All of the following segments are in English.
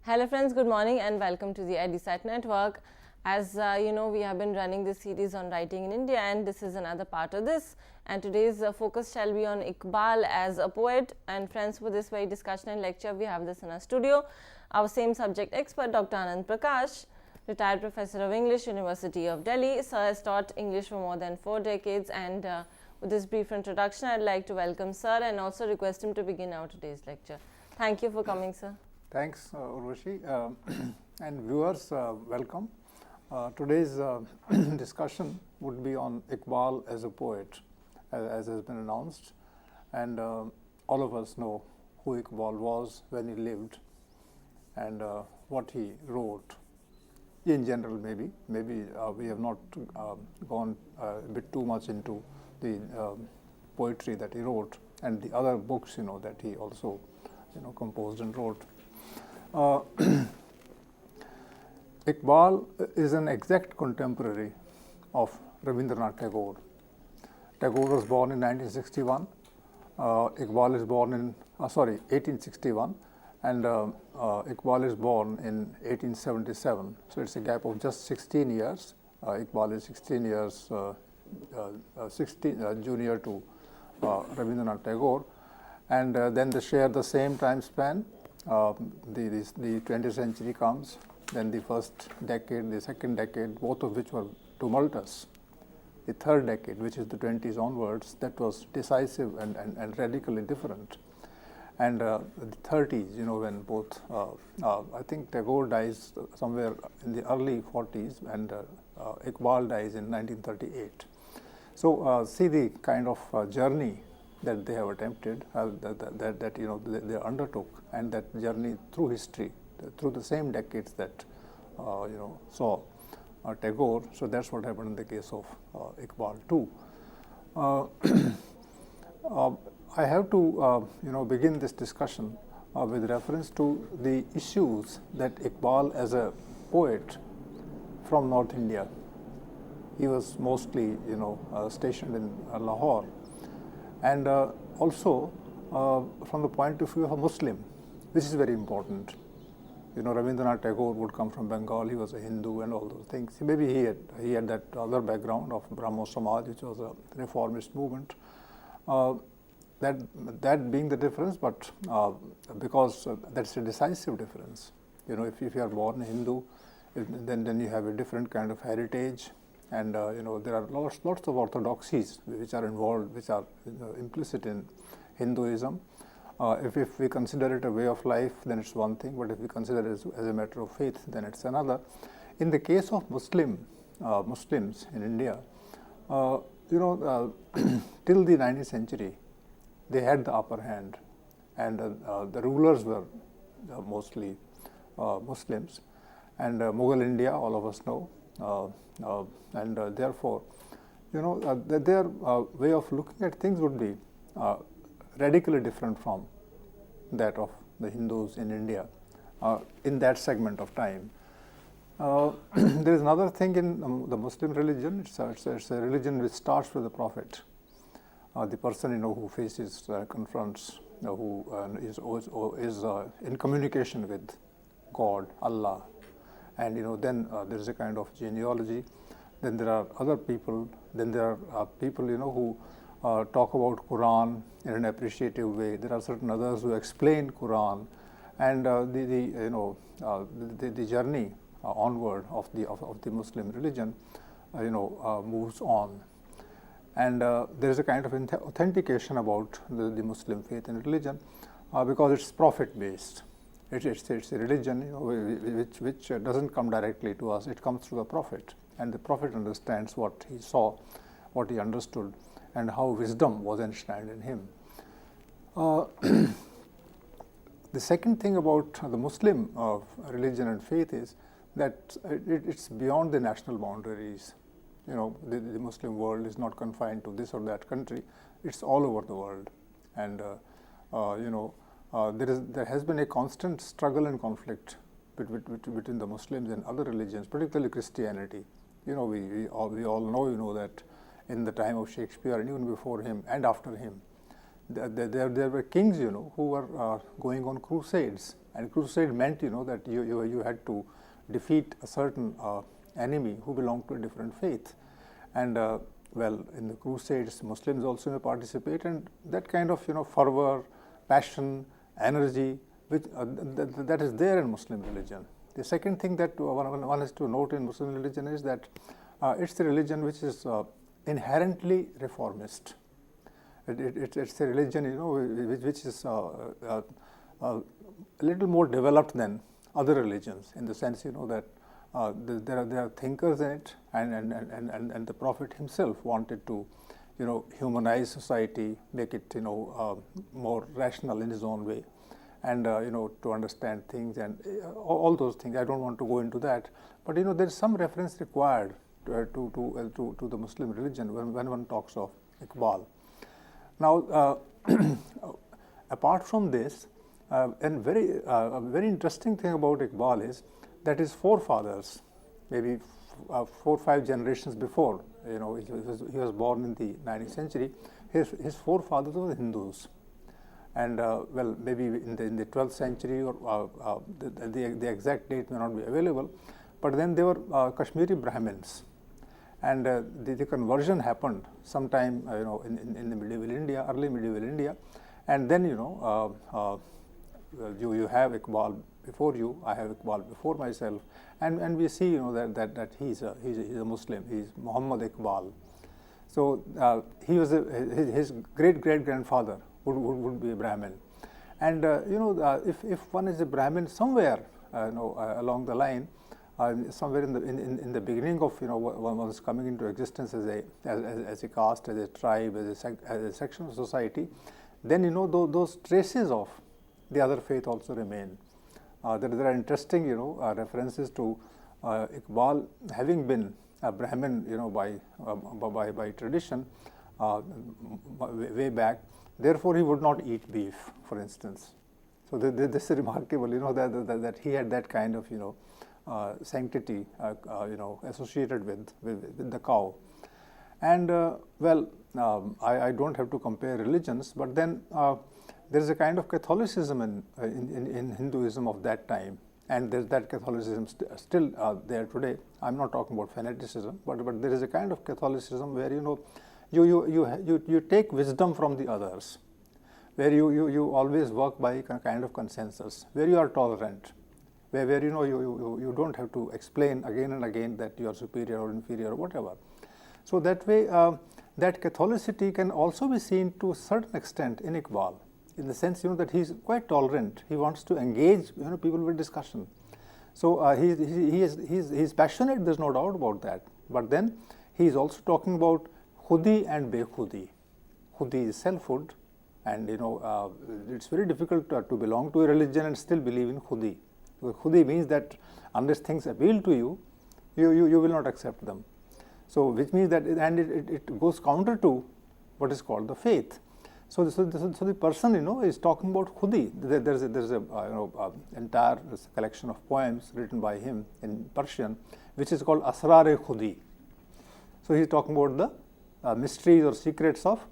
Hello friends, good morning and welcome to the EduSat Network. As you know, we have been running this series on writing in India, and this is another part of this. And today's focus shall be on Iqbal as a poet. And friends, for this very discussion and lecture, we have this in our studio. Our same subject expert, Dr. Anand Prakash, retired professor of English, University of Delhi. Sir has taught English for more than 4 decades, and with this brief introduction, I'd like to welcome Sir and also request him to begin our today's lecture. Thank you for coming, Sir. Thanks, Urvashi. And viewers, welcome. Today's discussion would be on Iqbal as a poet, as has been announced. And all of us know who Iqbal was when he lived and what he wrote. In general, maybe we have not gone a bit too much into the poetry that he wrote and the other books, that he also, composed and wrote. Iqbal is an exact contemporary of Rabindranath Tagore. Tagore was born in 1961. Iqbal is born in 1861, and Iqbal is born in 1877. So it's a gap of just 16 years. Iqbal is 16 years junior to Rabindranath Tagore, and then they share the same time span. The 20th century comes, then the first decade, the second decade, both of which were tumultuous. The third decade, which is the 20s onwards, that was decisive and radically different. And the 30s, when both, I think Tagore dies somewhere in the early 40s and Iqbal dies in 1938. So see the kind of journey that they have attempted, that they undertook, and that journey through history, through the same decades that saw Tagore. So that's what happened in the case of Iqbal too. I have to begin this discussion with reference to the issues that Iqbal, as a poet from North India, he was mostly stationed in Lahore. And also from the point of view of a Muslim, which is very important. Rabindranath Tagore would come from Bengal. He was a Hindu and all those things. Maybe he had that other background of Brahmo Samaj, which was a reformist movement. That being the difference, but because that's a decisive difference. If you are born a Hindu, then you have a different kind of heritage. And there are lots of orthodoxies which are involved, which are implicit in Hinduism. If we consider it a way of life, then it's one thing. But if we consider it as a matter of faith, then it's another. In the case of Muslims in India, till the 19th century, they had the upper hand, and the rulers were mostly Muslims. And Mughal India, all of us know. And therefore, their way of looking at things would be radically different from that of the Hindus in India in that segment of time. There is another thing in the Muslim religion. It's a religion which starts with the Prophet, the person who faces, confronts, who is in communication with God, Allah. And then there is a kind of genealogy. Then there are other people. Then there are people who talk about Quran in an appreciative way. There are certain others who explain Quran, and the journey onward of the Muslim religion moves on. And there is a kind of authentication about the Muslim faith and religion because it's prophet based. It's a religion which doesn't come directly to us. It comes through the Prophet, and the Prophet understands what he saw, what he understood, and how wisdom was enshrined in him. The second thing about the Muslim religion and faith is that it's beyond the national boundaries. The Muslim world is not confined to this or that country. It's all over the world, and there has been a constant struggle and conflict between the Muslims and other religions, particularly Christianity. We all know that in the time of Shakespeare and even before him and after him, there were kings, who were going on crusades, and crusade meant, that you had to defeat a certain enemy who belonged to a different faith. And well, in the crusades, Muslims also may participate, and that kind of fervor, passion, energy, which that is there in Muslim religion. The second thing that one has to note in Muslim religion is that it's a religion which is inherently reformist. It's a religion, which is a little more developed than other religions, in the sense, that there are thinkers in it, and the Prophet himself wanted to, humanize society, make it, more rational in his own way, and to understand things and all those things. I don't want to go into that, but there is some reference required to the Muslim religion when one talks of Iqbal. Now, apart from this, and a very interesting thing about Iqbal is that his forefathers, maybe 4 or 5 generations before, he was born in the 19th century. His forefathers were Hindus, and well, maybe in the 12th century, or the exact date may not be available, but then they were Kashmiri Brahmins, and the conversion happened sometime in the medieval India, early medieval India, and then you have Iqbal before you, I have Iqbal before myself, and we see that he's a Muslim. He's Muhammad Iqbal. So he was his great grandfather would be a Brahmin, and if one is a Brahmin somewhere along the line, somewhere in the beginning of one's coming into existence as a caste, as a tribe, as a section of society, then those traces of the other faith also remain. There are interesting references to Iqbal having been a Brahmin by tradition way back. Therefore, he would not eat beef, for instance. So this is remarkable, that he had that kind of sanctity associated with the cow. And well, I don't have to compare religions, but then there is a kind of Catholicism in Hinduism of that time, and there's that Catholicism still there today. I'm not talking about fanaticism, but there is a kind of Catholicism where you take wisdom from the others, where you always work by a kind of consensus, where you are tolerant, where you don't have to explain again and again that you are superior or inferior or whatever. So that way, that Catholicity can also be seen to a certain extent in Iqbal, in the sense that he is quite tolerant. He wants to engage people with discussion. So he is passionate. There's no doubt about that. But then he is also talking about khudi and bekhudi. Khudi is selfhood, and it's very difficult to belong to a religion and still believe in khudi. Because khudi means that unless things appeal to you, you will not accept them. So which means that, and it goes counter to what is called the faith. So the person is talking about khudi. There's a entire collection of poems written by him in Persian, which is called Asrar-e Khudi. So he's talking about the mysteries or secrets of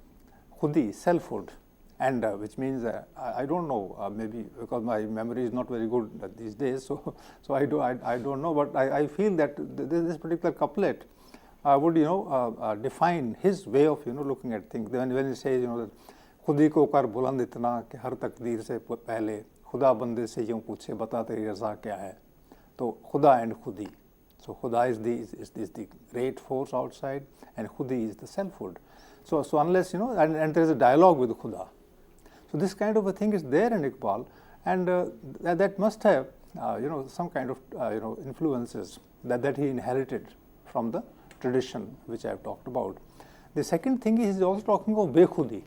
khudi, selfhood, and which means I don't know, maybe because my memory is not very good these days, so I don't know, but I feel that this particular couplet would define his way of looking at things. When he says that खुदी को कर बुलंद इतना कि हर तकदीर से पहले खुदा बंदे से यूं पूछे बता तेरी रज़ा क्या है. तो खुदा and khudi. So khuda is the great force outside, and khudi is the selfhood. So unless and there is a dialogue with khuda. So this kind of a thing is there in Iqbal, and that must have some kind of influences that he inherited from the tradition which I have talked about. The second thing is also talking of bekhudi,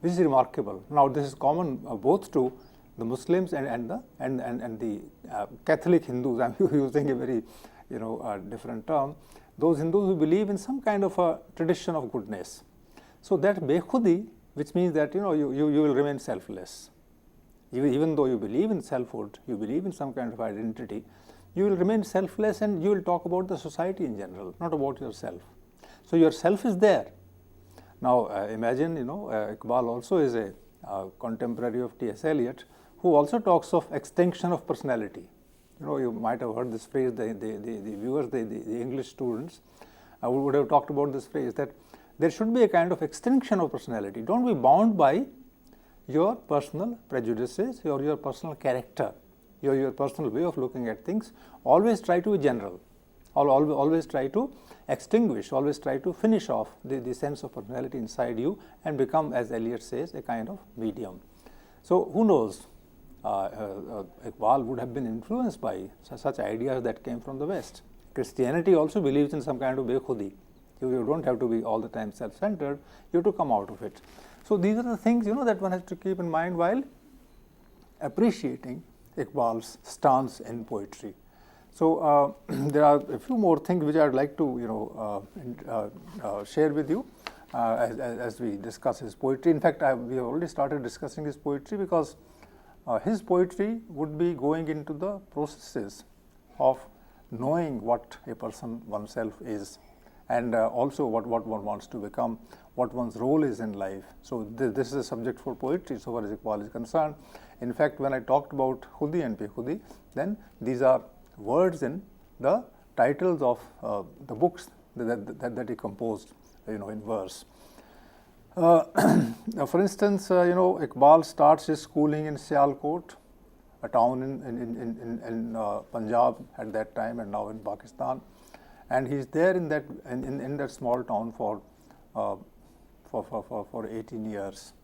which is remarkable. Now this is common both to the Muslims and the Catholic Hindus. I'm using a very different term. Those Hindus who believe in some kind of a tradition of goodness. So that bekhudi, which means that you will remain selfless. Even though you believe in selfhood, you believe in some kind of identity, you will remain selfless, and you will talk about the society in general, not about yourself. So your self is there, Now imagine, Iqbal also is a contemporary of T.S. Eliot, who also talks of extinction of personality. You might have heard this phrase, the viewers, the English students would have talked about this phrase, that there should be a kind of extinction of personality. Don't be bound by your personal prejudices, your personal character, your personal way of looking at things. Always try to be general. Always try to extinguish, always try to finish off the sense of personality inside you and become, as Eliot says, a kind of medium. So who knows, Iqbal would have been influenced by such ideas that came from the West. Christianity also believes in some kind of bekhudi. You don't have to be all the time self-centered, you have to come out of it. So these are the things, that one has to keep in mind while appreciating Iqbal's stance in poetry. So there are a few more things which I would like to share with you as we discuss his poetry. In fact, we have already started discussing his poetry because his poetry would be going into the processes of knowing what a person oneself is, and also what one wants to become, what one's role is in life. So this is a subject for poetry so far as Iqbal is concerned. In fact, when I talked about Khudi and Bekhudi, then these are words in the titles of the books that he composed, in verse. For instance, Iqbal starts his schooling in Sialkot, a town in Punjab at that time and now in Pakistan, and he's there in that small town for 18 years,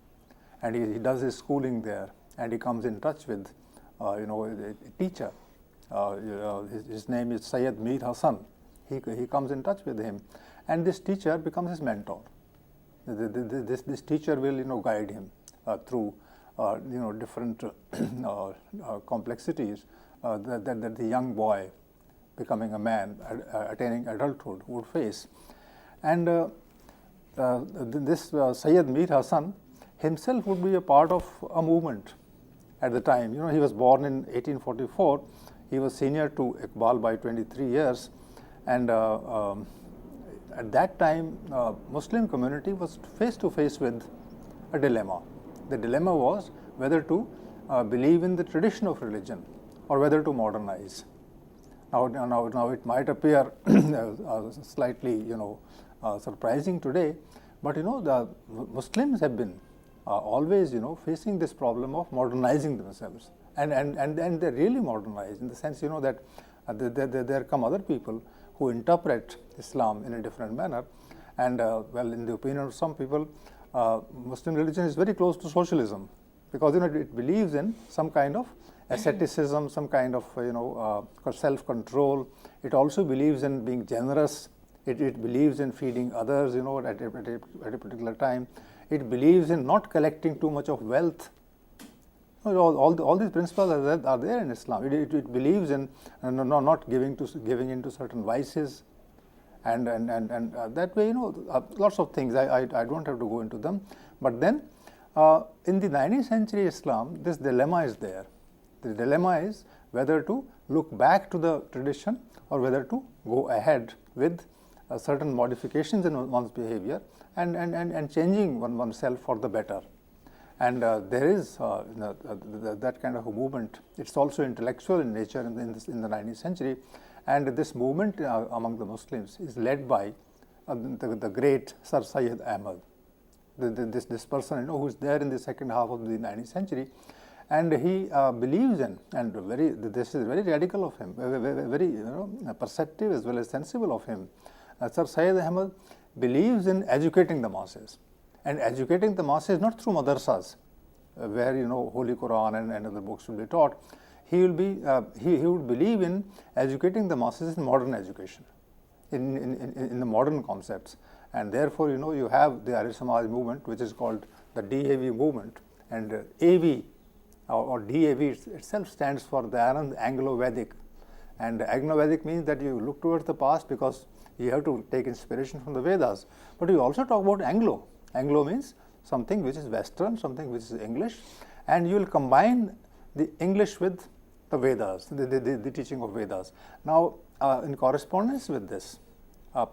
and he does his schooling there, and he comes in touch with a teacher. His name is Sayyid Mir Hassan. He comes in touch with him, and this teacher becomes his mentor. This teacher will guide him through different complexities that the young boy becoming a man, attaining adulthood, would face. And this Sayyid Mir Hassan himself would be a part of a movement at the time. He was born in 1844. He was senior to Iqbal by 23 years, and at that time, Muslim community was face to face with a dilemma. The dilemma was whether to believe in the tradition of religion or whether to modernize. Now it might appear slightly, surprising today, but the Muslims have been always, facing this problem of modernizing themselves, and they really modernize in the sense, that there come other people who interpret Islam in a different manner, and well, in the opinion of some people, Muslim religion is very close to socialism, because it believes in some kind of asceticism, some kind of self-control. It also believes in being generous. It believes in feeding others, at a particular time. It believes in not collecting too much of wealth. All these principles are there in Islam. It believes in not giving into certain vices, and that way, lots of things. I don't have to go into them. But then, in the 19th century Islam, this dilemma is there. The dilemma is whether to look back to the tradition or whether to go ahead with certain modifications in one's behavior and changing oneself for the better. And there is that kind of a movement. It's also intellectual in nature in the 19th century, and this movement among the Muslims is led by the great Sir Syed Ahmad, this person who is there in the second half of the 19th century, and he believes in, and this is very radical of him, very perceptive as well as sensible of him. Sir Syed Ahmad believes in educating the masses. And educating the masses not through madrasas, where Holy Quran and other books will be taught. He would believe in educating the masses in modern education, in the modern concepts. And therefore, you have the Arya Samaj movement, which is called the DAV movement, and AV or DAV itself stands for the Anglo-Vedic. And Anglo-Vedic means that you look towards the past because you have to take inspiration from the Vedas. But you also talk about Anglo. Anglo means something which is Western, something which is English, and you will combine the English with the Vedas, the teaching of Vedas. Now, in correspondence with this,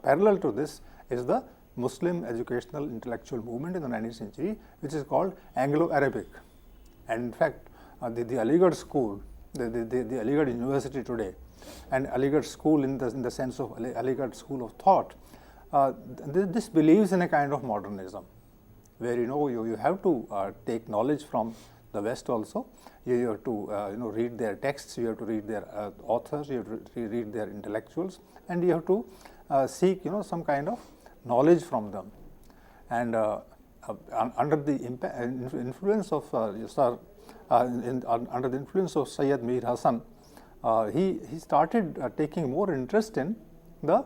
parallel to this is the Muslim educational intellectual movement in the 19th century, which is called Anglo-Arabic. And in fact, the Aligarh school, the Aligarh University today, and Aligarh school in the sense of Aligarh school of thought, this believes in a kind of modernism, where you have to take knowledge from the West also. You have to read their texts, you have to read their authors, you have to read their intellectuals, and you have to seek some kind of knowledge from them. And under the influence of under the influence of Sayyid Mir Hasan, he started taking more interest in the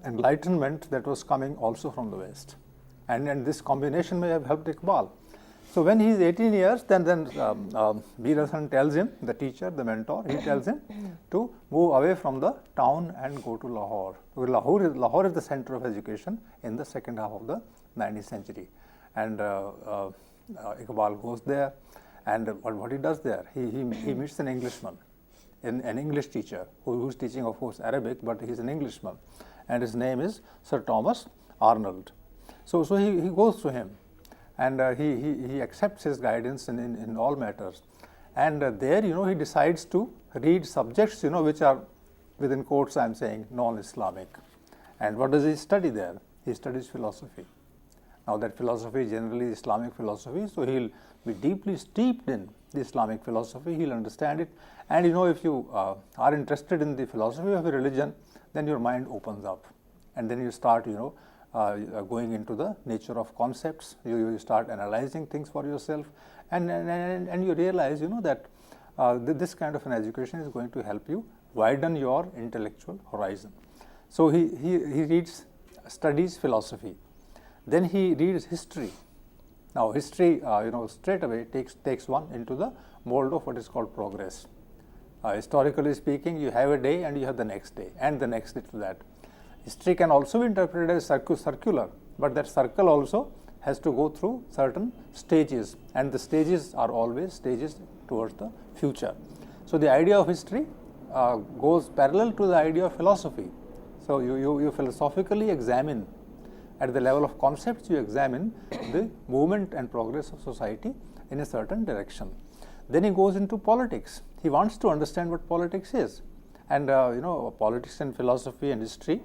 enlightenment that was coming also from the West, and this combination may have helped Iqbal. So when he is 18 years, then Mir Hasan tells him, the teacher, the mentor, he tells him to move away from the town and go to Lahore. Lahore is the center of education in the second half of the 19th century. And Iqbal goes there, and what he does there, he meets an Englishman, an English teacher, who's teaching, of course, Arabic, but he's an Englishman, and his name is Sir Thomas Arnold. So he goes to him, and he accepts his guidance in all matters. And there, he decides to read subjects, which are, within quotes I am saying, non-Islamic. And what does he study there? He studies philosophy. Now that philosophy is generally Islamic philosophy, so he'll be deeply steeped in the Islamic philosophy, he'll understand it. And if you are interested in the philosophy of a religion, then your mind opens up. And then you start, going into the nature of concepts. You start analyzing things for yourself, and you realize, that this kind of an education is going to help you widen your intellectual horizon. So he studies philosophy. Then he reads history. Now history, straight away takes one into the mold of what is called progress. Historically speaking, you have a day and you have the next day and the next day to that. History can also be interpreted as circular, but that circle also has to go through certain stages, and the stages are always stages towards the future. So the idea of history goes parallel to the idea of philosophy. So you philosophically examine, at the level of concepts, you examine the movement and progress of society in a certain direction. Then he goes into politics. He wants to understand what politics is, and politics and philosophy and history.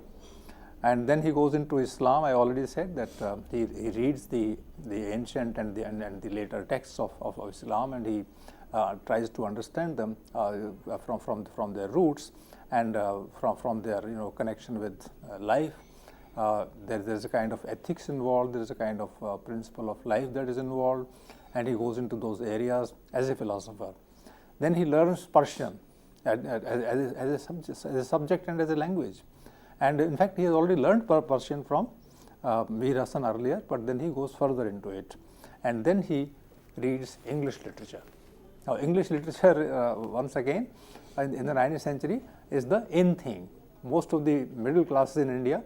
And then he goes into Islam. I already said that he reads the ancient and the later texts of Islam, and he tries to understand them from their roots and from their connection with life. There's a kind of ethics involved. There's a kind of principle of life that is involved, and he goes into those areas as a philosopher. Then he learns Persian as a subject and as a language. And in fact, he has already learned Persian from Mir Hasan earlier, but then he goes further into it. And then he reads English literature. Now, English literature, once again, in the 19th century, is the in thing. Most of the middle classes in India,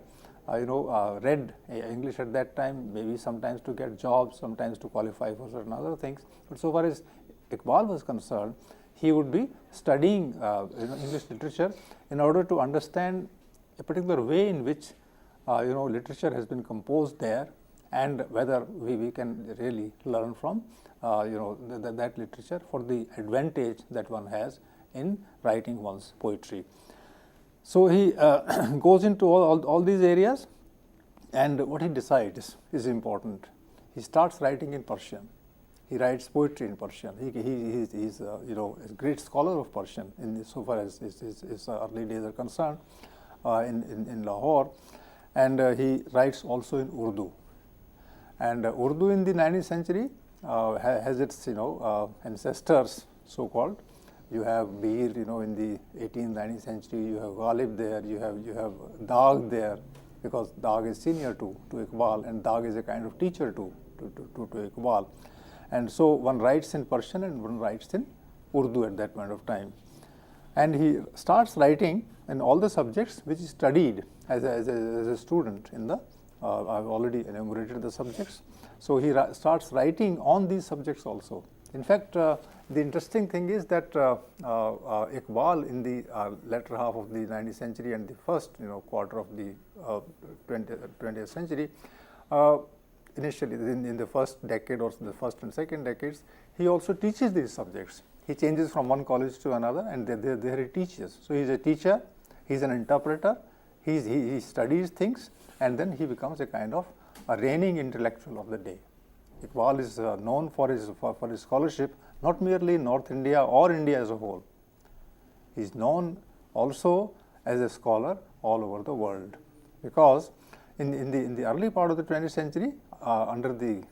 read English at that time, maybe sometimes to get jobs, sometimes to qualify for certain other things. But so far as Iqbal was concerned, he would be studying English literature in order to understand a particular way in which literature has been composed there, and whether we can really learn from that literature for the advantage that one has in writing one's poetry. So he goes into all these areas, and what he decides is important. He starts writing in Persian. He writes poetry in Persian. He's a great scholar of Persian so far as his early days are concerned. In Lahore, and he writes also in Urdu. And Urdu in the 19th century has its ancestors, so called. You have Bir, in the 18th, 19th century. You have Ghalib there. You have Dag there, because Dag is senior to Iqbal, and Dag is a kind of teacher to Iqbal. And so one writes in Persian and one writes in Urdu at that point of time. And he starts writing in all the subjects which he studied as a student in the, I've already enumerated the subjects. So he starts writing on these subjects also. In fact, the interesting thing is that Iqbal in the latter half of the 19th century and the first quarter of the 20th century, initially in the first decade or the first and second decades, he also teaches these subjects. He changes from one college to another, and there he teaches. So he's a teacher, he's an interpreter, he studies things, and then he becomes a kind of a reigning intellectual of the day. Iqbal is known for his scholarship, not merely in North India or India as a whole. He is known also as a scholar all over the world, because in the early part of the 20th century, under the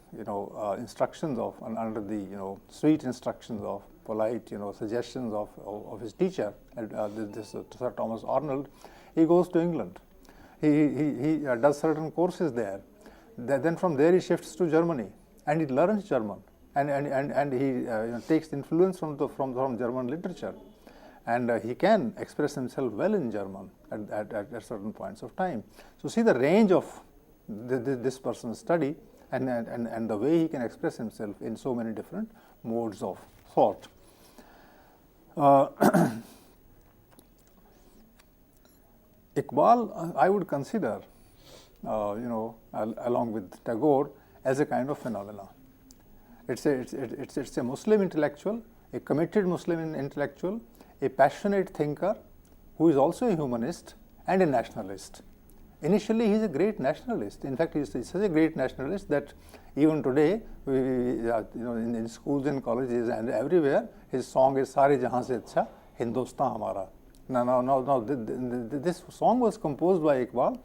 instructions of under the sweet instructions of polite suggestions of his teacher, this Sir Thomas Arnold, he goes to England. He does certain courses there. Then from there he shifts to Germany, and he learns German, and he takes influence from German literature, and he can express himself well in German at certain points of time. So see the range of this person's study, and the way he can express himself in so many different modes of thought. Iqbal, I would consider, along with Tagore, as a kind of phenomena. It's a Muslim intellectual, a committed Muslim intellectual, a passionate thinker who is also a humanist and a nationalist. Initially, he is a great nationalist. In fact, he is such a great nationalist that even today, in schools and colleges and everywhere, his song is "Sare Jahan se Achha Hindustan Hamara." Now, this song was composed by Iqbal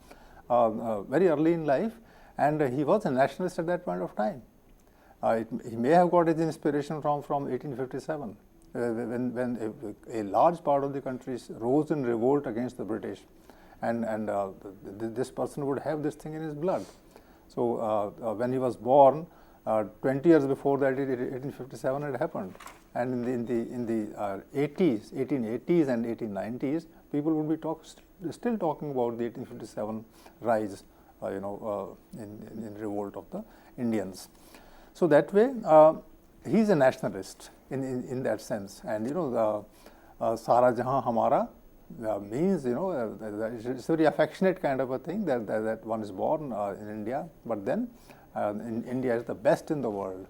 very early in life, and he was a nationalist at that point of time. He may have got his inspiration from 1857, when a large part of the country rose in revolt against the British, and this person would have this thing in his blood. So when he was born, 20 years before that, 1857 had happened, and in the 1880s and 1890s, people would be still talking about the 1857 rise, in revolt of the Indians. So that way, he's a nationalist in that sense, and Sara Jahan Hamara means it's a very affectionate kind of a thing that one is born in India, but then in India is the best in the world,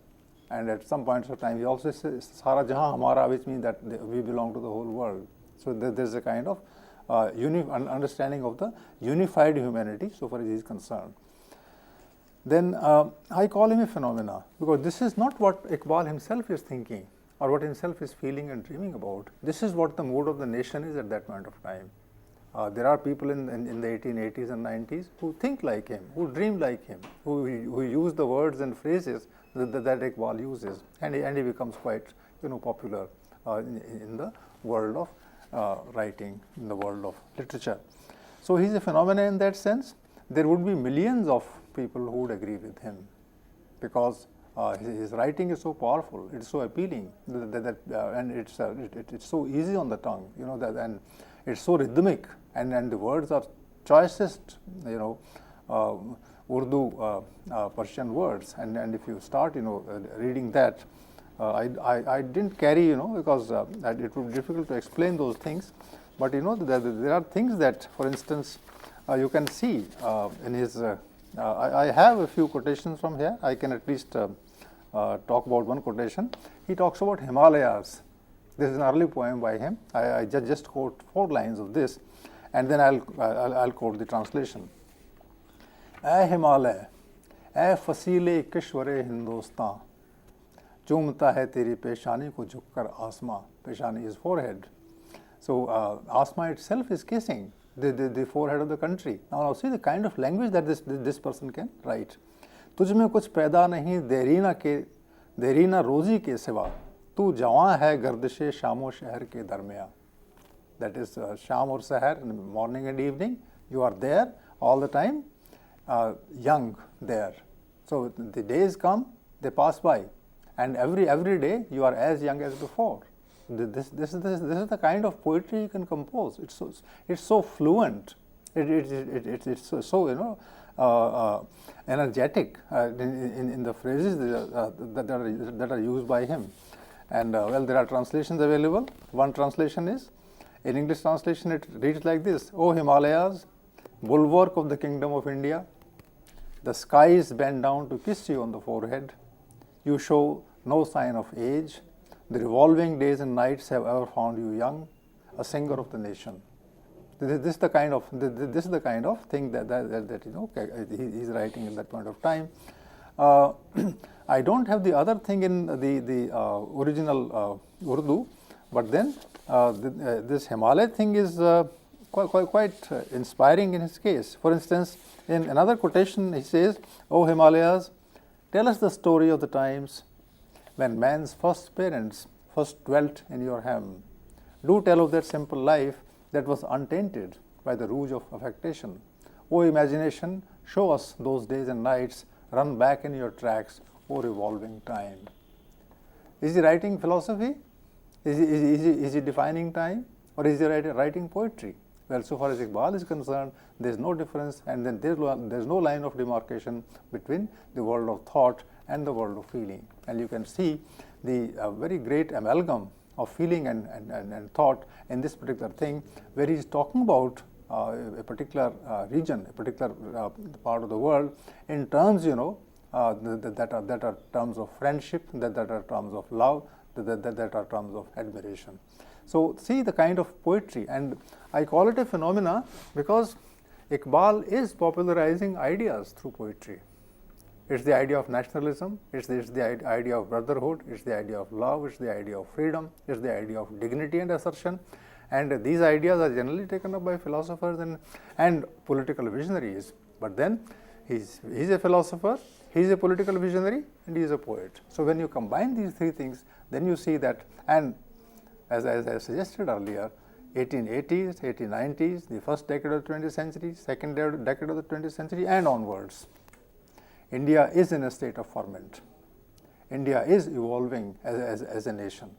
and at some points of time he also says Sara Jahan Hamara, which means that we belong to the whole world. So there's a kind of understanding of the unified humanity so far as he is concerned. Then I call him a phenomena, because this is not what Iqbal himself is thinking or what himself is feeling and dreaming about. This is what the mood of the nation is at that point of time. There are people in the 1880s and 90s who think like him, who dream like him, who use the words and phrases that Iqbal uses, and he becomes quite popular in the world of writing, in the world of literature. So he's a phenomenon in that sense. There would be millions of people who would agree with him, because his writing is so powerful, it's so appealing, and it's so easy on the tongue, and it's so rhythmic, and the words are choicest, Urdu Persian words, and if you start reading that, I didn't carry because it would be difficult to explain those things, but there are things that, for instance, you can see in his I have a few quotations from here. I can at least talk about one quotation. He talks about Himalayas. This is an early poem by him. I just quote 4 lines of this, and then I'll quote the translation. "Ay Himalay, ay fasile kishware Hindustan, चूमता है तेरी पेशानी को झुककर आसमां." Peshani is forehead. So Asma itself is kissing the forehead of the country. Now see the kind of language that this person can write. तुझ में कुछ पैदा नहीं देरीना रोजी के सिवा, तू जवां है गर्दिशे शामो शहर के दरमिया. That is Sham or Sahar, in the morning and evening. You are there all the time, young there. So the days come, they pass by, and every day you are as young as before. This is the kind of poetry you can compose. It's so fluent. It's so energetic in the phrases that are used by him. And well, there are translations available. One translation is, in English translation, it reads like this: O Himalayas, bulwark of the kingdom of India, the skies bend down to kiss you on the forehead. You show no sign of age. The revolving days and nights have ever found you young, a singer of the nation. This is the kind of thing that you know he's writing at that point of time. I don't have the other thing in the original Urdu, but then this Himalaya thing is quite inspiring in his case. For instance, in another quotation he says, "O Himalayas, tell us the story of the times when man's first parents first dwelt in your hem. Do tell of that simple life that was untainted by the rouge of affectation. O imagination, show us those days and nights, run back in your tracks, O revolving time." Is he writing philosophy? Is he defining time? Or is he writing poetry? Well, so far as Iqbal is concerned, there is no difference, and then there is no line of demarcation between the world of thought and the world of feeling. And you can see the very great amalgam of feeling and thought in this particular thing, where he is talking about a particular region, a particular part of the world, in terms, you know, that are terms of friendship, that are terms of love, that are terms of admiration. So see the kind of poetry, and I call it a phenomena because Iqbal is popularizing ideas through poetry. It's the idea of nationalism, it's the idea of brotherhood, it's the idea of love, it's the idea of freedom, it's the idea of dignity and assertion. And these ideas are generally taken up by philosophers and political visionaries. But then he's a philosopher, he's a political visionary, and he's a poet. So when you combine these three things, then you see that, and as I suggested earlier, 1880s, 1890s, the first decade of the 20th century, second decade of the 20th century, and onwards, India is in a state of ferment. India is evolving as a nation.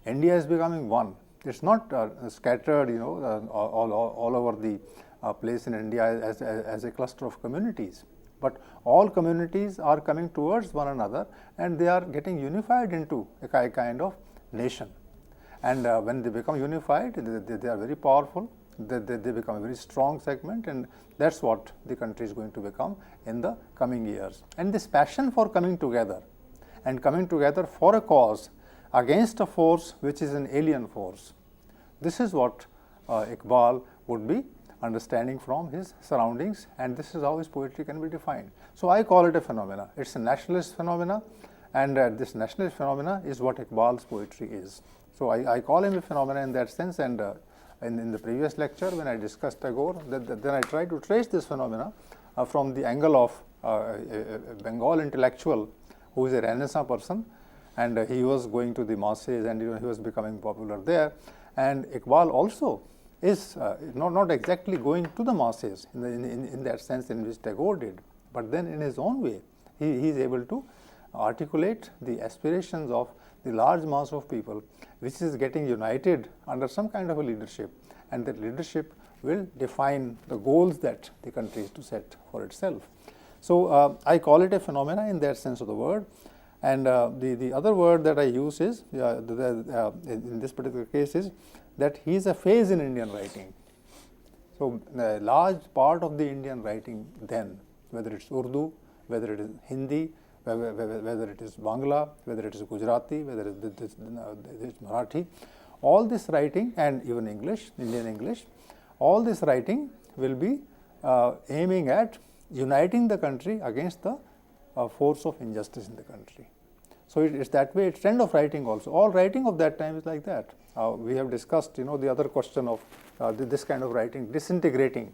India is becoming one. It's not scattered, you know, all over the place in India as a cluster of communities. But all communities are coming towards one another, and they are getting unified into a kind of nation. And when they become unified, they are very powerful. They become a very strong segment, and that's what the country is going to become in the coming years. And this passion for coming together, and coming together for a cause against a force which is an alien force, this is what Iqbal would be understanding from his surroundings, and this is how his poetry can be defined. So I call it a phenomena. It's a nationalist phenomena, and this nationalist phenomena is what Iqbal's poetry is. So I call him a phenomena in that sense, and in the previous lecture when I discussed Tagore, then I tried to trace this phenomena from the angle of a Bengal intellectual who is a Renaissance person, and he was going to the masses, and he was becoming popular there. And Iqbal also is not exactly going to the masses in that sense in which Tagore did, but then in his own way he is able to articulate the aspirations of the large mass of people, which is getting united under some kind of a leadership, and that leadership will define the goals that the country is to set for itself. So I call it a phenomena in that sense of the word. And the other word that I use is, in this particular case, is that he is a phase in Indian writing. So a large part of the Indian writing then, whether it's Urdu, whether it is Hindi, whether it is Bangla, whether it is Gujarati, whether it is Marathi, all this writing, and even English, Indian English, all this writing will be aiming at uniting the country against the force of injustice in the country. So it's that way. It's trend of writing also. All writing of that time is like that. We have discussed, the other question of this kind of writing disintegrating.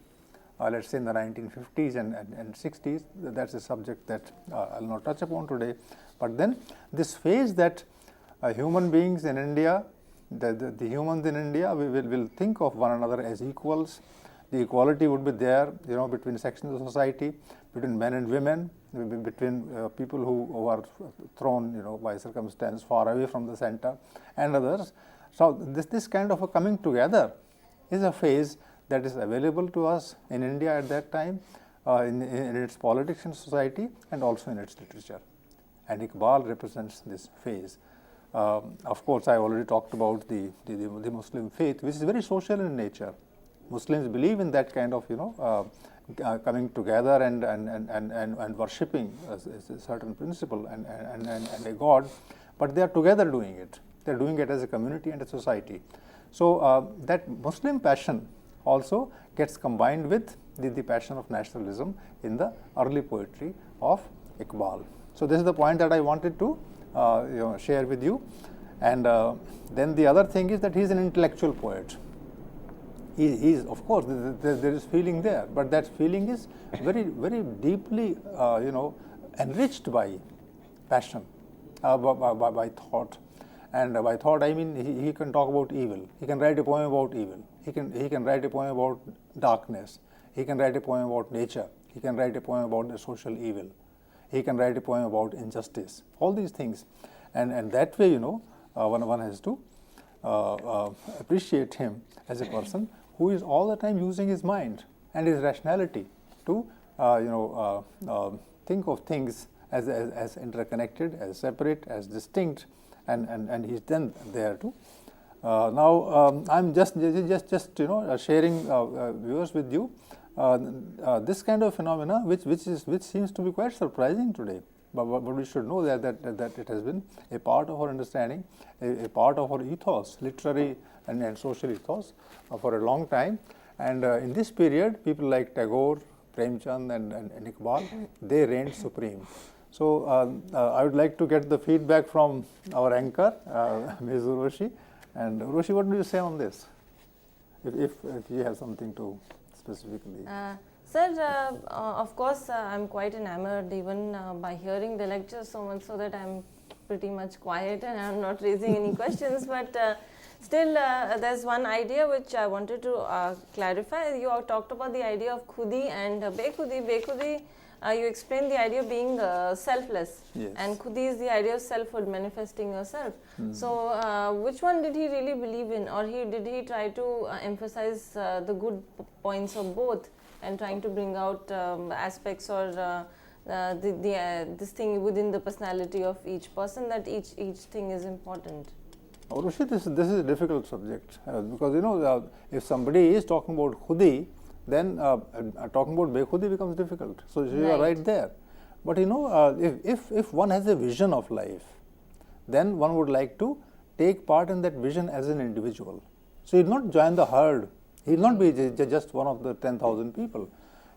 Let's say in the 1950s and 60s. That's a subject that I'll not touch upon today. But then this phase that human beings in India, the humans in India, will think of one another as equals. The equality would be there, between sections of society, between men and women, between people who are thrown, by circumstance far away from the center, and others. So this kind of a coming together is a phase that is available to us in India at that time, in its politics and society, and also in its literature. And Iqbal represents this phase. Of course, I already talked about the Muslim faith, which is very social in nature. Muslims believe in that kind of, coming together and worshipping a certain principle and a God, but they are together doing it. They are doing it as a community and a society. So that Muslim passion also gets combined with the passion of nationalism in the early poetry of Iqbal. So this is the point that I wanted to share with you. And then the other thing is that he is an intellectual poet. He is, of course, there is feeling there, but that feeling is very, very deeply, enriched by passion, by thought. And by thought, I mean he can talk about evil. He can write a poem about evil. He can write a poem about darkness. He can write a poem about nature. He can write a poem about the social evil. He can write a poem about injustice. All these things, and that way, one has to appreciate him as a person who is all the time using his mind and his rationality to think of things as interconnected, as separate, as distinct, and he's then there to. Now I'm just sharing viewers with you this kind of phenomena, which seems to be quite surprising today. But we should know that it has been a part of our understanding, a part of our ethos, literary and social ethos for a long time. And in this period, people like Tagore, Premchand and Iqbal, they reigned supreme. So I would like to get the feedback from our anchor, Ms. Urvashi. And Urvashi, what do you say on this? If you have something to specifically. Sir, of course, I'm quite enamored even by hearing the lecture so much so that I'm pretty much quiet and I'm not raising any questions. But still, there's one idea which I wanted to clarify. You have talked about the idea of khudi and bekhudi. Bekhudi, you explained the idea of being selfless. Yes. And khudi is the idea of selfhood, manifesting yourself. So, which one did he really believe in, or did he try to emphasize the good points of both and trying to bring out aspects or this thing within the personality of each person, that each thing is important? Urvashi, this is a difficult subject because if somebody is talking about khudi, then talking about bekhudi becomes difficult. So you are right there. But if one has a vision of life, then one would like to take part in that vision as an individual. So he will not join the herd. He will not be just one of the 10,000 people.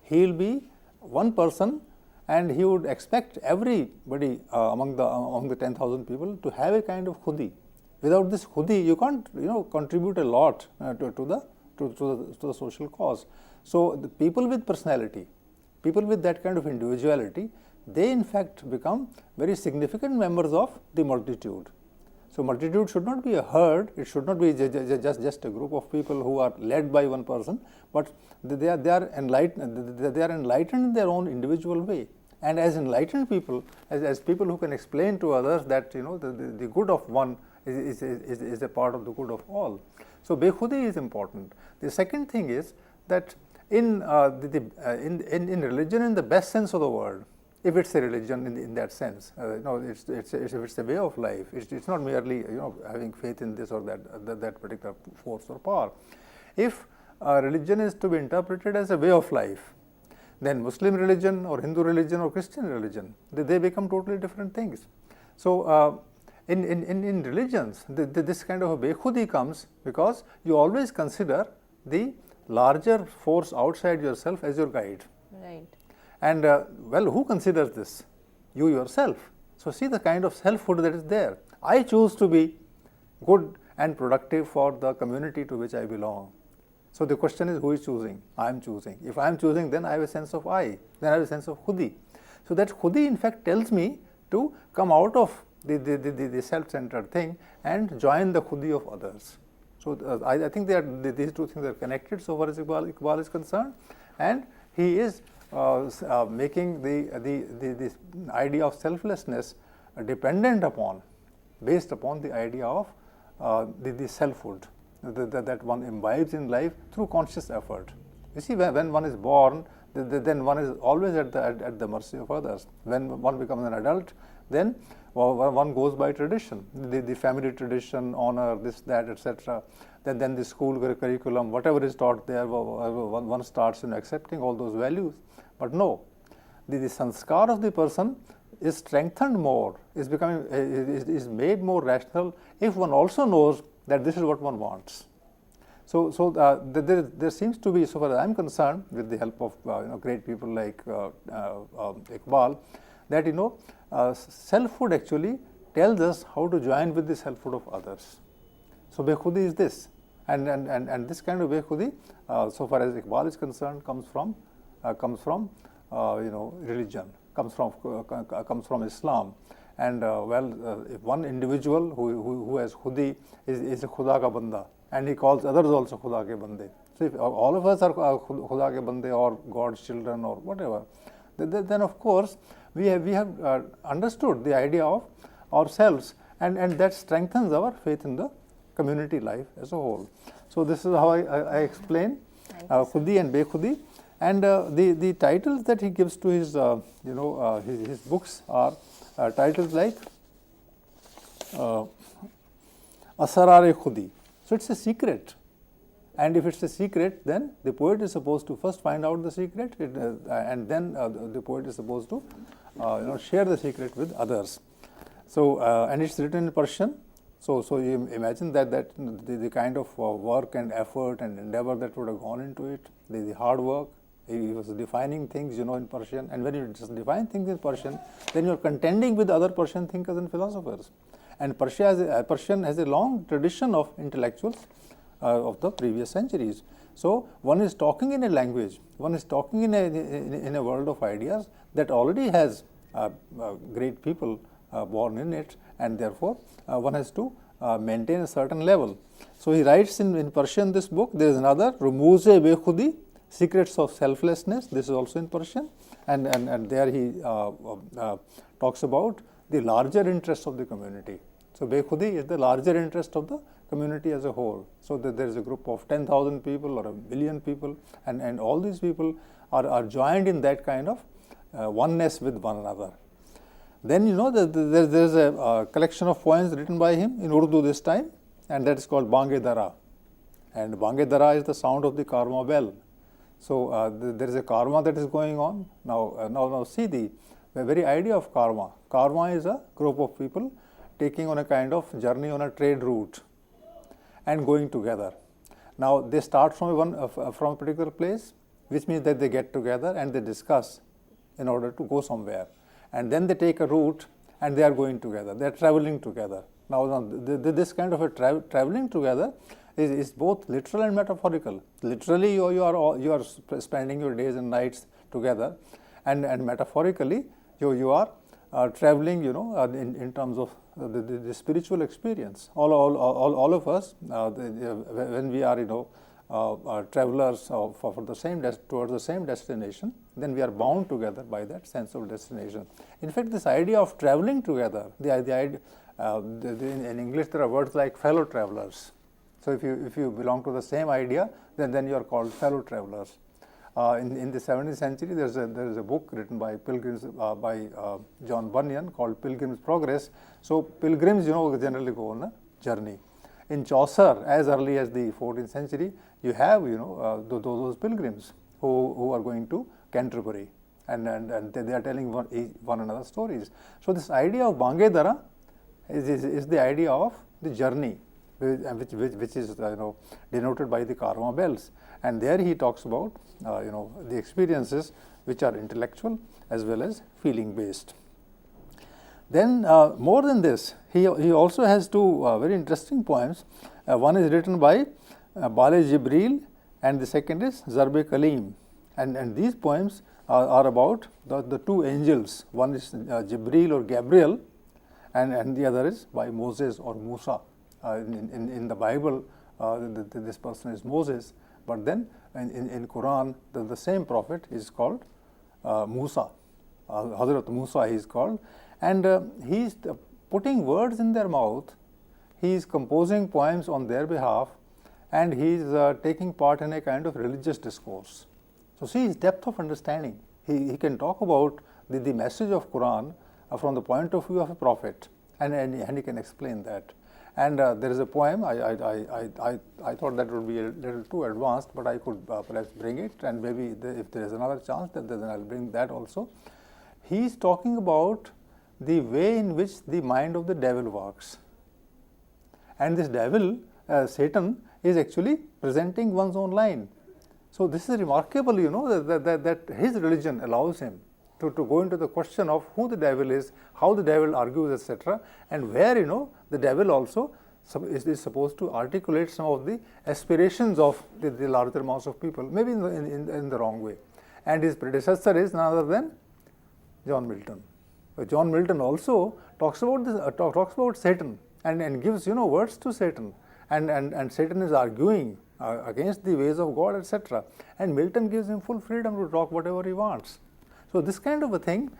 He will be one person, and he would expect everybody among the 10,000 people to have a kind of khudi. Without this khudi, you can't contribute a lot to the social cause. So the people with personality, people with that kind of individuality, they in fact become very significant members of the multitude. So multitude should not be a herd. It should not be just a group of people who are led by one person, but they are enlightened. They are enlightened in their own individual way. And as enlightened people, as people who can explain to others that the good of one is a part of the good of all. So bekhudi is important. The second thing is that in religion, in the best sense of the word, if it's a religion in that sense, it's a way of life. It's not merely having faith in this or that particular force or power. If religion is to be interpreted as a way of life, then Muslim religion or Hindu religion or Christian religion, they become totally different things. So in religions, this kind of a bekhudi comes because you always consider the larger force outside yourself as your guide. Right. And who considers this? You yourself. So see the kind of selfhood that is there. I choose to be good and productive for the community to which I belong. So the question is, who is choosing? I am choosing. If I am choosing, then I have a sense of I. Then I have a sense of khudi. So that khudi in fact tells me to come out of the self-centered thing and join the khudi of others. So I think these two things are connected so far as Iqbal is concerned, and he is making the idea of selflessness dependent upon, based upon the idea of the selfhood that one imbibes in life through conscious effort. You see, when one is born, then one is always at the mercy of others. When one becomes an adult, then one goes by tradition, the family tradition, honor, this, that, etc. Then the school curriculum, whatever is taught there, one starts accepting all those values. But no, the sanskar of the person is strengthened more, is made more rational if one also knows that this is what one wants. So there seems to be, so far as I am concerned, with the help of great people like Iqbal, that selfhood actually tells us how to join with the selfhood of others. So bekhudi is this, and this kind of bekhudi, so far as Iqbal is concerned, comes from religion, comes from Islam. And if one individual who has khudi is a khuda ka banda, and he calls others also khuda ke bande. So if all of us are khuda ke bande or God's children or whatever, then of course we have understood the idea of ourselves, and that strengthens our faith in the community life as a whole. So this is how I explain khudi and bekhudi. And the titles that he gives to his his books are titles like Asrar-e Khudi. So it's a secret, and if it's a secret, then the poet is supposed to first find out the secret, and then the poet is supposed to share the secret with others. So and it's written in Persian. So you imagine that the kind of work and effort and endeavor that would have gone into it, the hard work. He was defining things, in Persian, and when you just define things in Persian, then you are contending with other Persian thinkers and philosophers. And Persian has a long tradition of intellectuals of the previous centuries. So one is talking in a language, one is talking in a world of ideas that already has great people born in it, and therefore one has to maintain a certain level. So he writes in Persian this book. There is another, Rumuz-e Bekhudi, Secrets of Selflessness. This is also in Persian, and there he talks about the larger interests of the community. So bekhudi is the larger interest of the community as a whole. So there is a group of 10,000 people or a million people, and all these people are joined in that kind of oneness with one another. Then there is a collection of poems written by him in Urdu this time, and that is called Bange Dara. And Bange Dara is the sound of the karma bell. So there is a karma that is going on. Now see the very idea of karma. Karma is a group of people taking on a kind of journey on a trade route and going together. Now they start from a particular place, which means that they get together and they discuss in order to go somewhere. And then they take a route and they are going together. They are traveling together. Now this kind of a traveling together is both literal and metaphorical. Literally, you are spending your days and nights together, and metaphorically, you are traveling, in terms of the spiritual experience. All of us, when we are, travelers for the same towards the same destination, then we are bound together by that sense of destination. In fact, this idea of traveling together, the idea, in English there are words like fellow travelers. So if you belong to the same idea, then you are called fellow travelers. In the 17th century, there is a book written by pilgrims by John Bunyan called Pilgrim's Progress. So pilgrims, generally go on a journey. In Chaucer, as early as the 14th century, you have those pilgrims who are going to Canterbury, and they are telling one another stories. So this idea of Bange Dara is the idea of the journey, which is denoted by the karma bells, and there he talks about the experiences which are intellectual as well as feeling based. Then more than this, he also has two very interesting poems. One is written by Bale Jibril, and the second is Zarbe Kalim, and these poems are about the two angels. One is Jibril or Gabriel, and the other is by Moses or Musa. In the Bible, this person is Moses, but then in Quran, the same prophet is called Musa. Hazrat Musa he is called, and he is putting words in their mouth. He is composing poems on their behalf, and he is taking part in a kind of religious discourse. So see his depth of understanding. He can talk about the message of Quran from the point of view of a prophet, and he can explain that. And there is a poem, I thought that would be a little too advanced, but I could perhaps bring it, and maybe if there is another chance, then I'll bring that also. He is talking about the way in which the mind of the devil works. And this devil, Satan, is actually presenting one's own line. So this is remarkable, that his religion allows him to go into the question of who the devil is, how the devil argues, etc., and where, the devil also is supposed to articulate some of the aspirations of the larger mass of people, maybe in the wrong way. And his predecessor is none other than John Milton. John Milton also talks about this, talks about Satan, and gives words to Satan, and Satan is arguing against the ways of God, etc. And Milton gives him full freedom to talk whatever he wants. So this kind of a thing,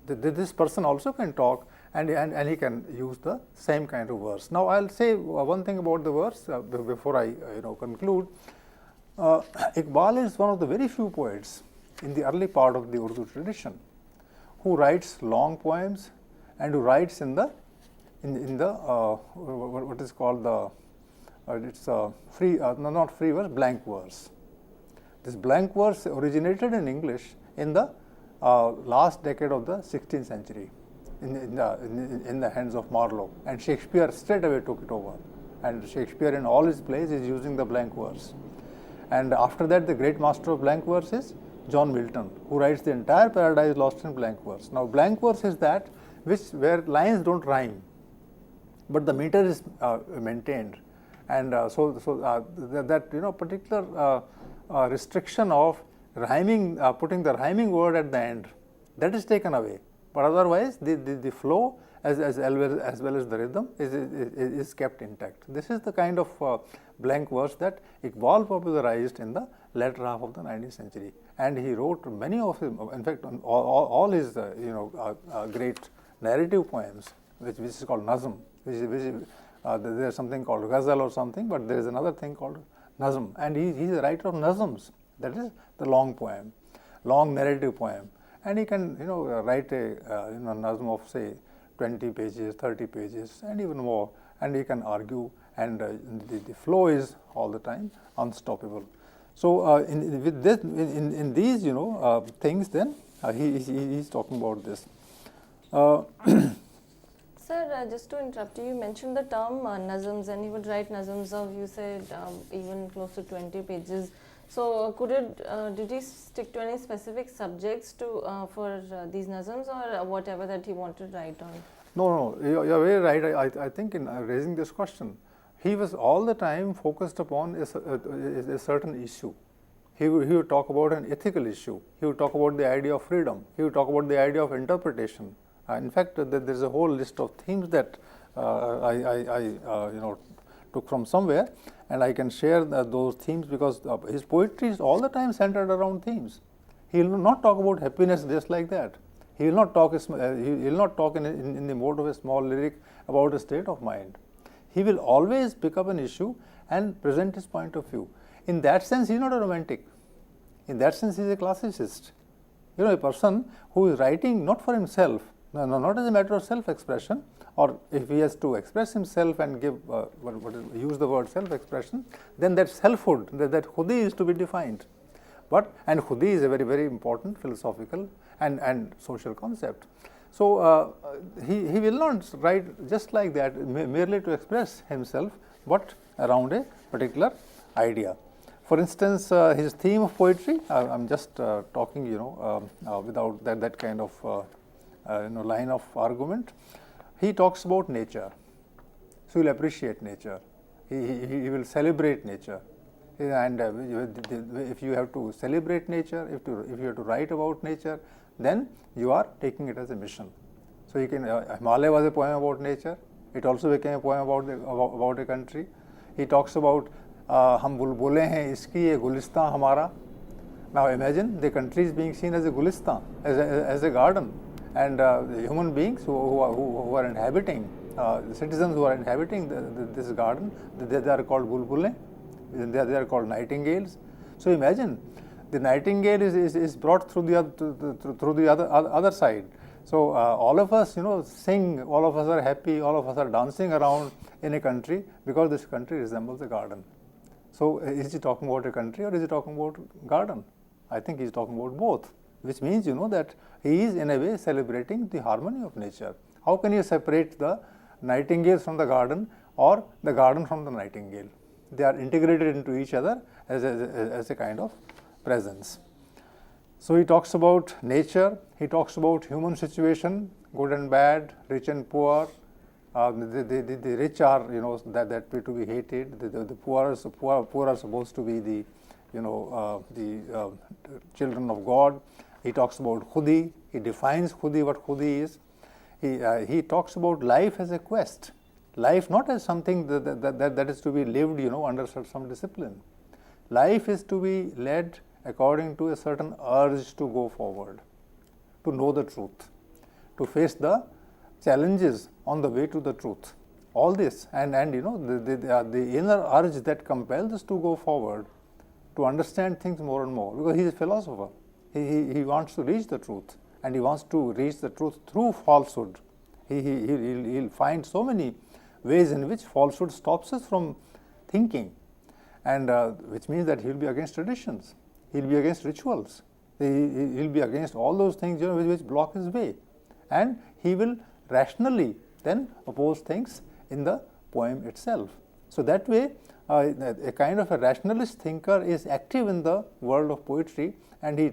this person also can talk, and he can use the same kind of verse. Now I'll say one thing about the verse before I conclude. Iqbal is one of the very few poets in the early part of the Urdu tradition who writes long poems and who writes in the what is called the not free verse, blank verse. This blank verse originated in English in the last decade of the 16th century in the hands of Marlowe, and Shakespeare straight away took it over, and Shakespeare in all his plays is using the blank verse. And after that, the great master of blank verse is John Milton, who writes the entire Paradise Lost in blank verse. Now blank verse is that where lines don't rhyme, but the meter is maintained, and that particular restriction of rhyming, putting the rhyming word at the end, that is taken away. But otherwise, the flow as well as the rhythm is kept intact. This is the kind of blank verse that Iqbal popularized in the latter half of the 19th century, and he wrote many of his, in fact, all his great narrative poems, which is called Nazm. There is something called Ghazal or something, but there is another thing called Nazm, and he is a writer of Nazms. That is the long poem, long narrative poem, and he can write a Nazm of say 20 pages, 30 pages, and even more, and he can argue, and the flow is all the time unstoppable. So in these things, then he is talking about this. Sir, just to interrupt you, you mentioned the term nazms, and he would write nazms of, you said, even close to 20 pages. So did he stick to any specific subjects for these nazms, or whatever that he wanted to write on? No, you're very right. I think in raising this question, he was all the time focused upon a certain issue. He would talk about an ethical issue. He would talk about the idea of freedom. He would talk about the idea of interpretation. In fact, there is a whole list of themes that I took from somewhere, and I can share those themes, because his poetry is all the time centered around themes. He will not talk about happiness just like that. He will not talk. He will not talk in the mode of a small lyric about a state of mind. He will always pick up an issue and present his point of view. In that sense, he is not a romantic. In that sense, he is a classicist. A person who is writing not for himself, not as a matter of self-expression, or if he has to express himself and give use the word self-expression, then that selfhood, that khudi is to be defined. And khudi is a very, very important philosophical and social concept. So he will not write just like that, merely to express himself, but around a particular idea. For instance, his theme of poetry, I'm just talking, without that kind of line of argument. He talks about nature. So he'll appreciate nature. He will celebrate nature. And if you have to celebrate nature, if you have to write about nature, then you are taking it as a mission. So you can. Himalaya was a poem about nature. It also became a poem about a country. He talks about हम बुलबुलें हैं इसकी ये गुलिस्तां हमारा. Now imagine the country is being seen as a gulistan, as a garden, and the human beings who are inhabiting, the citizens who are inhabiting this garden, they are called bulbule, they are called nightingales. So imagine the nightingale is brought through the other side. So all of us, sing, all of us are happy, all of us are dancing around in a country because this country resembles a garden. So is he talking about a country or is he talking about garden? I think he's talking about both, which means, that he is in a way celebrating the harmony of nature. How can you separate the nightingales from the garden or the garden from the nightingale? They are integrated into each other as a kind of presence. So he talks about nature, he talks about human situation, good and bad, rich and poor. The rich are, that way to be hated. The poor are supposed to be the, the children of God. He talks about khudi. He defines khudi, what khudi is. He talks about life as a quest. Life not as something that is to be lived, under some discipline. Life is to be led according to a certain urge to go forward, to know the truth, to face the challenges on the way to the truth. All this and the inner urge that compels us to go forward, to understand things more and more, because he is a philosopher. He wants to reach the truth, and he wants to reach the truth through falsehood. He'll find so many ways in which falsehood stops us from thinking, and which means that he'll be against traditions, he'll be against rituals, he'll be against all those things which block his way, and he will rationally then oppose things in the poem itself. So that way a kind of a rationalist thinker is active in the world of poetry, and he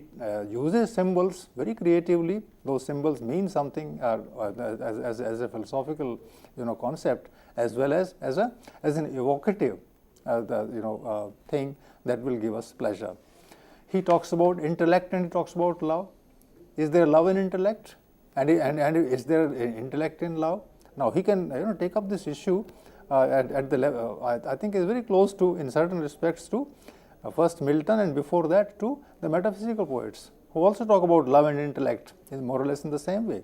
uses symbols very creatively. Those symbols mean something as a philosophical concept, as well as an evocative thing that will give us pleasure. He talks about intellect and he talks about love. Is there love in intellect? And is there intellect in love? Now he can take up this issue at the level, I think is very close to, in certain respects, to first Milton, and before that to the metaphysical poets, who also talk about love and intellect in more or less in the same way.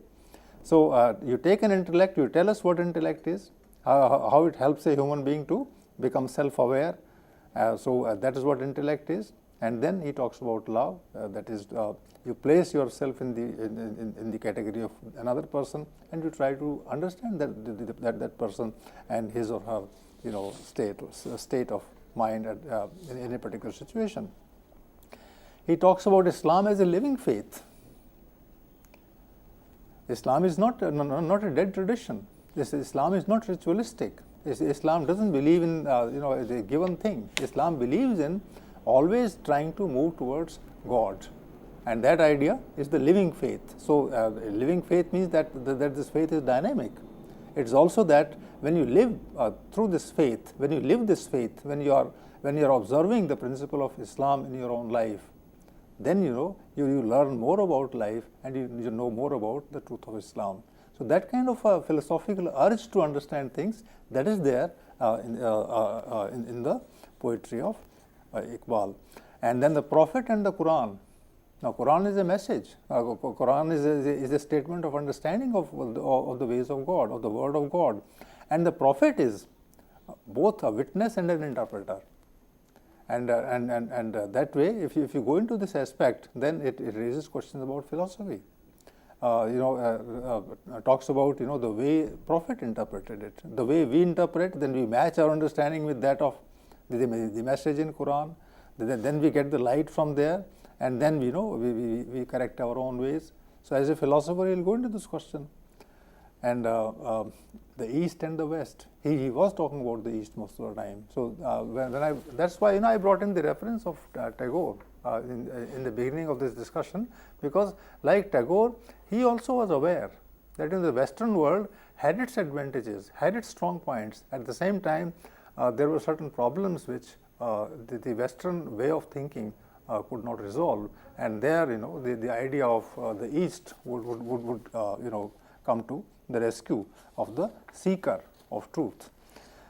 So you take an intellect, you tell us what intellect is, how it helps a human being to become self-aware. So that is what intellect is. And then he talks about love, that is, you place yourself in the category of another person, and you try to understand that person and his or her state of mind in a particular situation. He talks about Islam as a living faith. Islam is not a dead tradition. Islam is not ritualistic. Islam doesn't believe in a given thing. Islam believes in always trying to move towards God, and that idea is the living faith. So living faith means that this faith is dynamic. It's also that when you live through this faith, when you live this faith, when you are observing the principle of Islam in your own life, then you learn more about life, and you know more about the truth of Islam. So that kind of a philosophical urge to understand things, that is there in the poetry of Iqbal. And then the Prophet and the Quran. Now Quran is a message. Quran is a statement of understanding of the ways of God, of the word of God. And the Prophet is both a witness and an interpreter. And that way, if you go into this aspect, then it raises questions about philosophy. Talks about the way Prophet interpreted it, the way we interpret, then we match our understanding with that of the message in Quran. Then we get the light from there, and then we correct our own ways. So as a philosopher, he'll go into this question. And the East and the West, he was talking about the East most of the time. So that's why I brought in the reference of Tagore in the beginning of this discussion, because like Tagore, he also was aware that in the Western world had its advantages, had its strong points. At the same time, there were certain problems which the Western way of thinking could not resolve, and there the idea of the East would come to the rescue of the seeker of truth.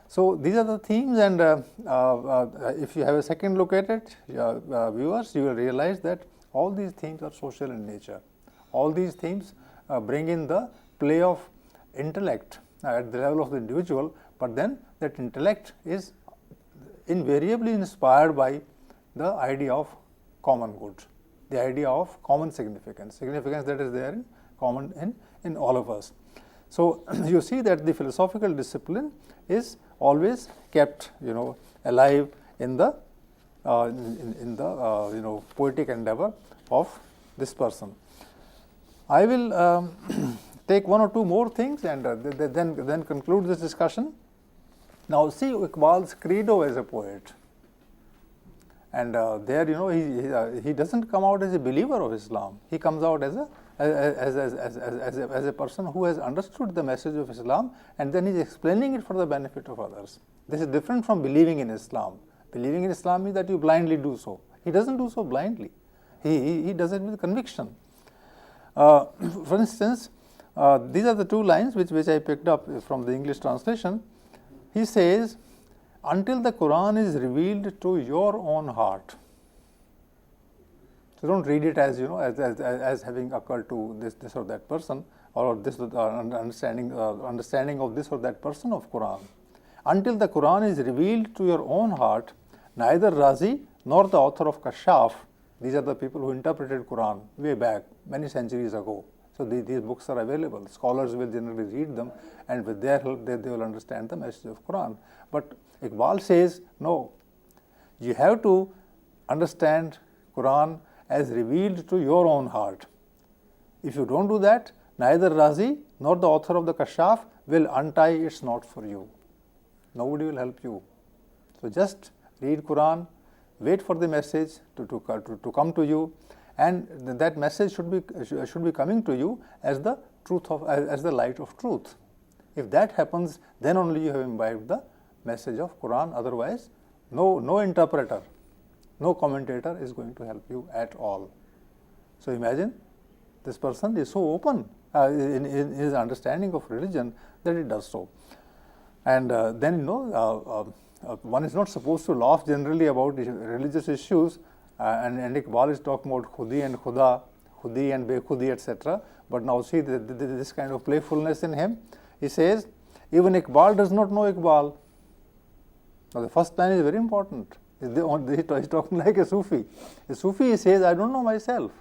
So these are the themes, and if you have a second look at it, viewers, you will realize that all these themes are social in nature. All these themes bring in the play of intellect at the level of the individual, but then that intellect is invariably inspired by the idea of common good, the idea of common significance that is there in common in all of us. So you see that the philosophical discipline is always kept, alive in the poetic endeavor of this person. I will take one or two more things and then conclude this discussion. Now see Iqbal's credo as a poet, and there he doesn't come out as a believer of Islam. He comes out as a person who has understood the message of Islam, and then he's explaining it for the benefit of others. This is different from believing in Islam. Believing in Islam means that you blindly do so. He doesn't do so blindly. He does it with conviction. For instance, these are the two lines which I picked up from the English translation. He says, until the Quran is revealed to your own heart. So don't read it as as having occurred to this or that person, or this understanding of this or that person of Quran. Until the Quran is revealed to your own heart, neither Razi nor the author of Kashaf, these are the people who interpreted Quran way back, many centuries ago. So these books are available. Scholars will generally read them, and with their help they will understand the message of Quran. But Iqbal says, no, you have to understand Quran as revealed to your own heart. If you don't do that, neither Razi nor the author of the Kashaf will untie its knot for you. Nobody will help you. So just read Quran, wait for the message to come to you, and that message should be coming to you as the as the light of truth. If that happens, then only you have imbibed the message of Quran. Otherwise, no interpreter, no commentator is going to help you at all. So imagine this person is so open in his understanding of religion that he does so. And then one is not supposed to laugh generally about religious issues, and Iqbal is talking about khudi and khuda, khudi and bekhudi, etc. But now see this kind of playfulness in him. He says, even Iqbal does not know Iqbal. Now the first line is very important. He's talking like a Sufi. A Sufi says, I don't know myself.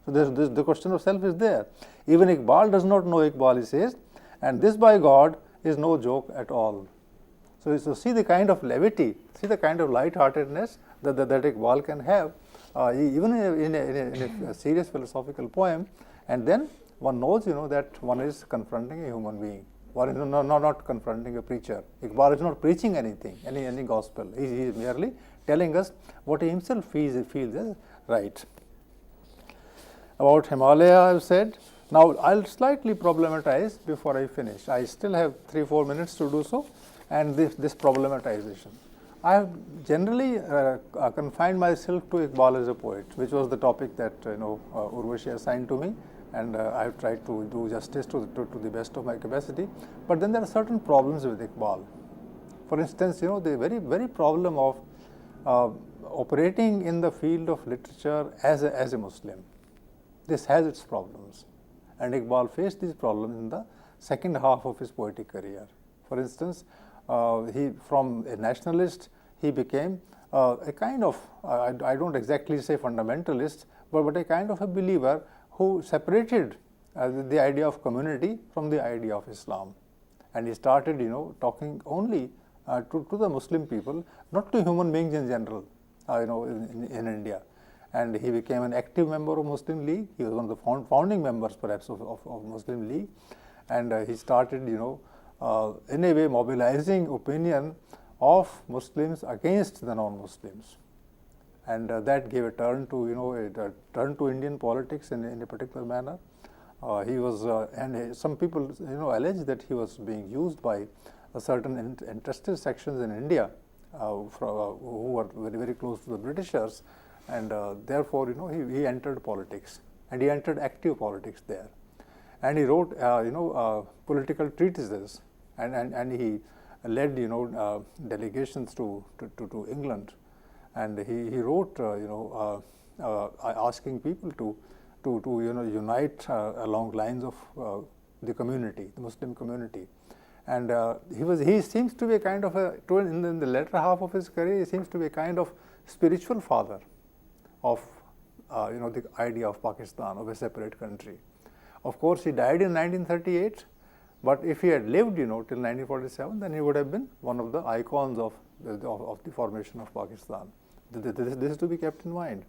So the question of self is there. Even Iqbal does not know Iqbal, he says, and this by God is no joke at all. So see the kind of levity, see the kind of lightheartedness that Iqbal can have, even in a serious philosophical poem, and then one knows, that one is confronting a human being. One is not confronting a preacher. Iqbal is not preaching anything, any gospel. He is merely telling us what he himself feels as right. About Himalaya, I have said. Now I'll slightly problematize before I finish. I still have 3-4 minutes to do so, and this problematization. I have generally confined myself to Iqbal as a poet, which was the topic that Urvashi assigned to me, and I have tried to do justice to the best of my capacity. But then there are certain problems with Iqbal. For instance, the very problem of operating in the field of literature as a Muslim. This has its problems, and Iqbal faced these problems in the second half of his poetic career. For instance, he from a nationalist, he became a kind of, I don't exactly say fundamentalist, but a kind of a believer who separated the idea of community from the idea of Islam. And he started, talking only to the Muslim people, not to human beings in general, in India. And he became an active member of Muslim League. He was one of the founding members, perhaps, of Muslim League. And he started, in a way, mobilizing opinion of Muslims against the non-Muslims. And that gave a turn to Indian politics in a particular manner. He was, and some people, allege that he was being used by certain interested sections in India who were very, very close to the Britishers. And therefore, he entered politics, and he entered active politics there. And he wrote, political treatises, and he led, delegations to England, and he wrote, asking people to unite along lines of the community, the Muslim community. And he seems to be a kind of in the latter half of his career, he seems to be a kind of spiritual father of the idea of Pakistan, of a separate country. Of course, he died in 1938, but if he had lived, till 1947, then he would have been one of the icons of the formation of Pakistan. This is to be kept in mind.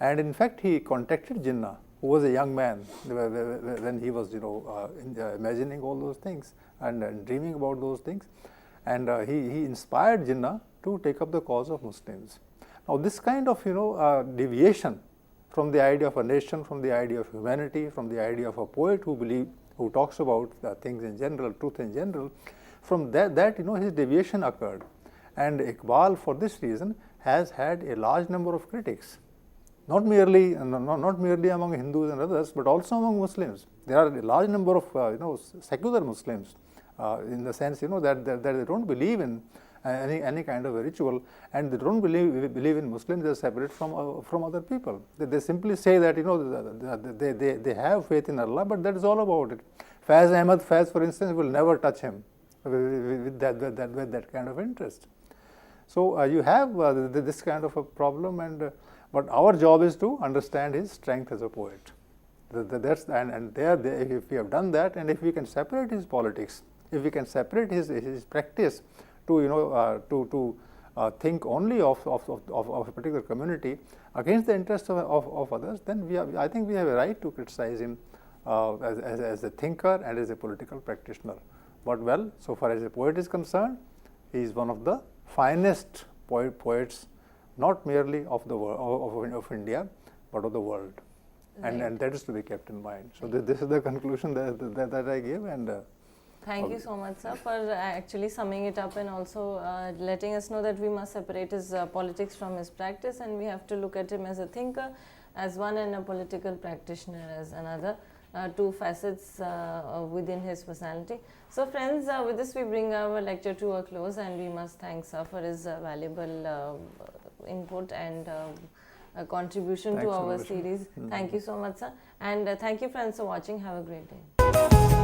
And in fact, he contacted Jinnah, who was a young man when he was, imagining all those things and dreaming about those things. And he inspired Jinnah to take up the cause of Muslims. Now, this kind of, deviation from the idea of a nation, from the idea of humanity, from the idea of a poet who talks about things in general, truth in general, from that his deviation occurred. And Iqbal, for this reason, has had a large number of critics. Not merely among Hindus and others, but also among Muslims. There are a large number of secular Muslims, in the sense that they don't believe in any kind of a ritual, and they don't believe in Muslims as separate from other people. They simply say that they have faith in Allah, but that is all about it. Faiz, for instance, will never touch him with that kind of interest. So you have this kind of a problem, but our job is to understand his strength as a poet. If we have done that, and if we can separate his politics, if we can separate his practice to think only of a particular community against the interests of others, then I think we have a right to criticize him as a thinker and as a political practitioner. But well, so far as a poet is concerned, he is one of the finest poets, not merely of the world, of India, but of the world. Right. And that is to be kept in mind. So this is the conclusion that I give. And thank you so much, sir, for actually summing it up and also letting us know that we must separate his politics from his practice, and we have to look at him as a thinker, as one, and a political practitioner as another. Two facets within his personality. So friends, with this we bring our lecture to a close, and we must thank sir for his valuable input and contribution to our series. Thank you so much, sir, and thank you friends for watching. Have a great day.